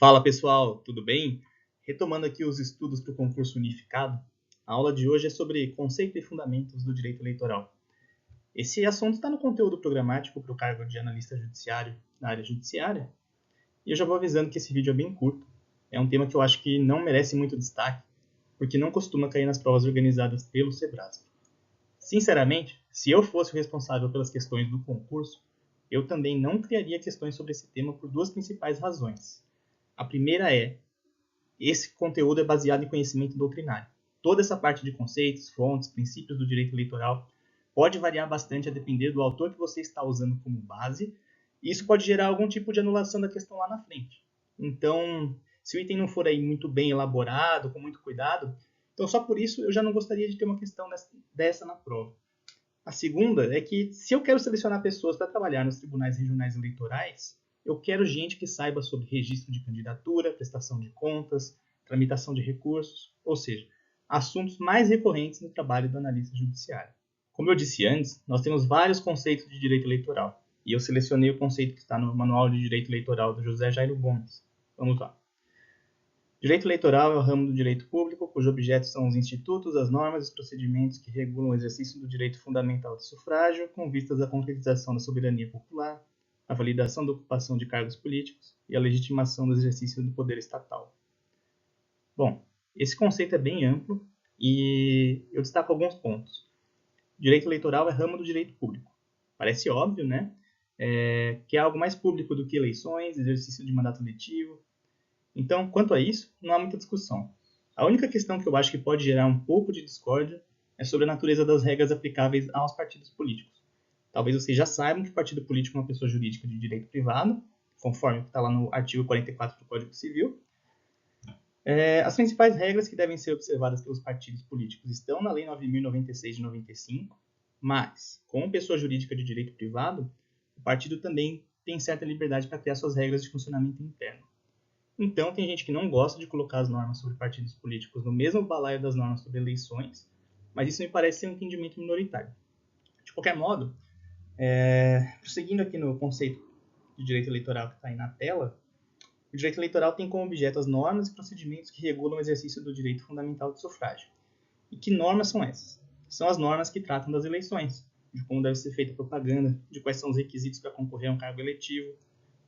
Fala pessoal, tudo bem? Retomando aqui os estudos para o concurso unificado, a aula de hoje é sobre conceito e fundamentos do direito eleitoral. Esse assunto está no conteúdo programático para o cargo de analista judiciário na área judiciária, e eu já vou avisando que esse vídeo é bem curto. É um tema que eu acho que não merece muito destaque, porque não costuma cair nas provas organizadas pelo Sebrasp. Sinceramente, se eu fosse o responsável pelas questões do concurso, eu também não criaria questões sobre esse tema por duas principais razões. A primeira é, esse conteúdo é baseado em conhecimento doutrinário. Toda essa parte de conceitos, fontes, princípios do direito eleitoral pode variar bastante a depender do autor que você está usando como base, e isso pode gerar algum tipo de anulação da questão lá na frente. Então, se o item não for aí muito bem elaborado, com muito cuidado, então só por isso eu já não gostaria de ter uma questão dessa na prova. A segunda é que, se eu quero selecionar pessoas para trabalhar nos tribunais regionais eleitorais, eu quero gente que saiba sobre registro de candidatura, prestação de contas, tramitação de recursos, ou seja, assuntos mais recorrentes no trabalho do analista judiciário. Como eu disse antes, nós temos vários conceitos de direito eleitoral, e eu selecionei o conceito que está no Manual de Direito Eleitoral do José Jairo Gomes. Vamos lá. Direito eleitoral é o ramo do direito público, cujo objeto são os institutos, as normas e os procedimentos que regulam o exercício do direito fundamental de sufrágio, com vistas à concretização da soberania popular, a validação da ocupação de cargos políticos e a legitimação do exercício do poder estatal. Bom, esse conceito é bem amplo e eu destaco alguns pontos. Direito eleitoral é ramo do direito público. Parece óbvio, né? Que é algo mais público do que eleições, exercício de mandato letivo. Então, quanto a isso, não há muita discussão. A única questão que eu acho que pode gerar um pouco de discórdia é sobre a natureza das regras aplicáveis aos partidos políticos. Talvez vocês já saibam que partido político é uma pessoa jurídica de direito privado, conforme está lá no artigo 44 do Código Civil. As principais regras que devem ser observadas pelos partidos políticos estão na Lei 9.096 de 95, mas, como pessoa jurídica de direito privado, o partido também tem certa liberdade para criar suas regras de funcionamento interno. Então, tem gente que não gosta de colocar as normas sobre partidos políticos no mesmo balaio das normas sobre eleições, mas isso me parece ser um entendimento minoritário. De qualquer modo, prosseguindo aqui no conceito de direito eleitoral que está aí na tela, o direito eleitoral tem como objeto as normas e procedimentos que regulam o exercício do direito fundamental de sufrágio. E que normas são essas? São as normas que tratam das eleições, de como deve ser feita a propaganda, de quais são os requisitos para concorrer a um cargo eletivo,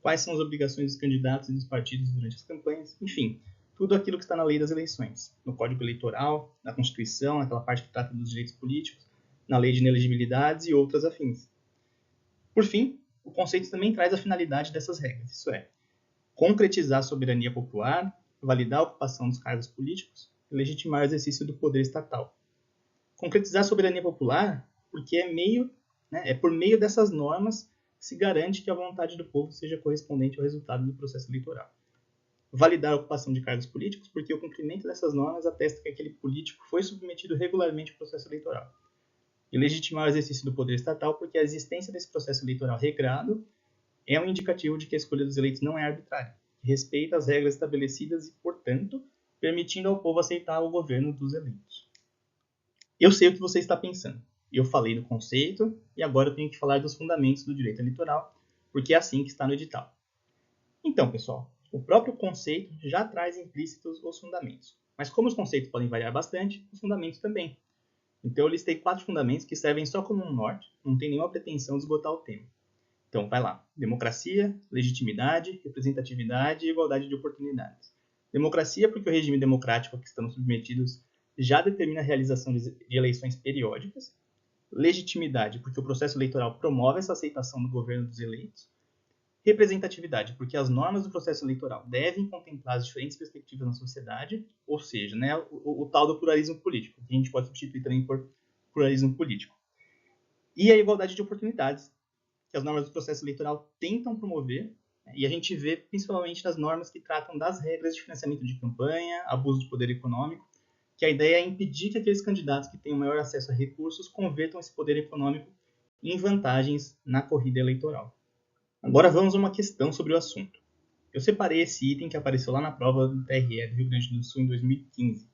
quais são as obrigações dos candidatos e dos partidos durante as campanhas, enfim, tudo aquilo que está na lei das eleições, no Código Eleitoral, na Constituição, naquela parte que trata dos direitos políticos, na lei de inelegibilidades e outras afins. Por fim, o conceito também traz a finalidade dessas regras, isso é, concretizar a soberania popular, validar a ocupação dos cargos políticos e legitimar o exercício do poder estatal. Concretizar a soberania popular porque é por meio dessas normas se garante que a vontade do povo seja correspondente ao resultado do processo eleitoral. Validar a ocupação de cargos políticos porque o cumprimento dessas normas atesta que aquele político foi submetido regularmente ao processo eleitoral. E legitimar o exercício do poder estatal porque a existência desse processo eleitoral regrado é um indicativo de que a escolha dos eleitos não é arbitrária, que respeita as regras estabelecidas e, portanto, permitindo ao povo aceitar o governo dos eleitos. Eu sei o que você está pensando. Eu falei do conceito e agora eu tenho que falar dos fundamentos do direito eleitoral, porque é assim que está no edital. Então, pessoal, o próprio conceito já traz implícitos os fundamentos. Mas como os conceitos podem variar bastante, os fundamentos também. Então eu listei 4 fundamentos que servem só como um norte, não tem nenhuma pretensão de esgotar o tema. Então, vai lá. Democracia, legitimidade, representatividade e igualdade de oportunidades. Democracia porque o regime democrático a que estamos submetidos já determina a realização de eleições periódicas. Legitimidade porque o processo eleitoral promove essa aceitação do governo dos eleitos. Representatividade porque as normas do processo eleitoral devem contemplar as diferentes perspectivas na sociedade, ou seja, o tal do pluralismo político, que a gente pode substituir também por pluralismo político. E a igualdade de oportunidades, que as normas do processo eleitoral tentam promover, e a gente vê principalmente nas normas que tratam das regras de financiamento de campanha, abuso de poder econômico, que a ideia é impedir que aqueles candidatos que tenham maior acesso a recursos convertam esse poder econômico em vantagens na corrida eleitoral. Agora vamos a uma questão sobre o assunto. Eu separei esse item que apareceu lá na prova do TRE do Rio Grande do Sul em 2015.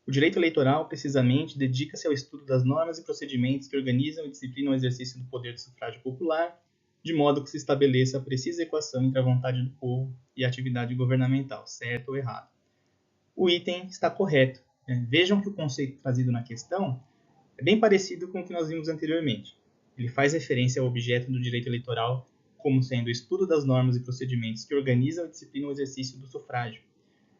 O direito eleitoral, precisamente, dedica-se ao estudo das normas e procedimentos que organizam e disciplinam o exercício do poder de sufrágio popular, de modo que se estabeleça a precisa equação entre a vontade do povo e a atividade governamental, certo ou errado. O item está correto. Vejam que o conceito trazido na questão é bem parecido com o que nós vimos anteriormente. Ele faz referência ao objeto do direito eleitoral como sendo o estudo das normas e procedimentos que organizam e disciplinam o exercício do sufrágio.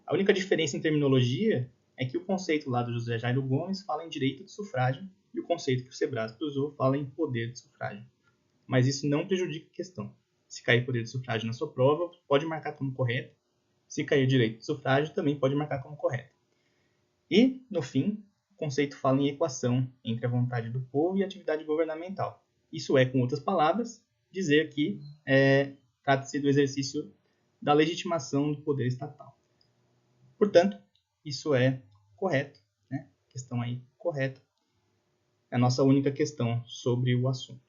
A única diferença em terminologia é que o conceito lá do José Jairo Gomes fala em direito de sufrágio e o conceito que o Sebrasp usou fala em poder de sufrágio. Mas isso não prejudica a questão. Se cair poder de sufrágio na sua prova, pode marcar como correto. Se cair direito de sufrágio, também pode marcar como correto. E, no fim, o conceito fala em equação entre a vontade do povo e a atividade governamental. Isso é, com outras palavras, dizer que trata-se do exercício da legitimação do poder estatal. Portanto, isso é correto, né? Questão aí correta. É a nossa única questão sobre o assunto.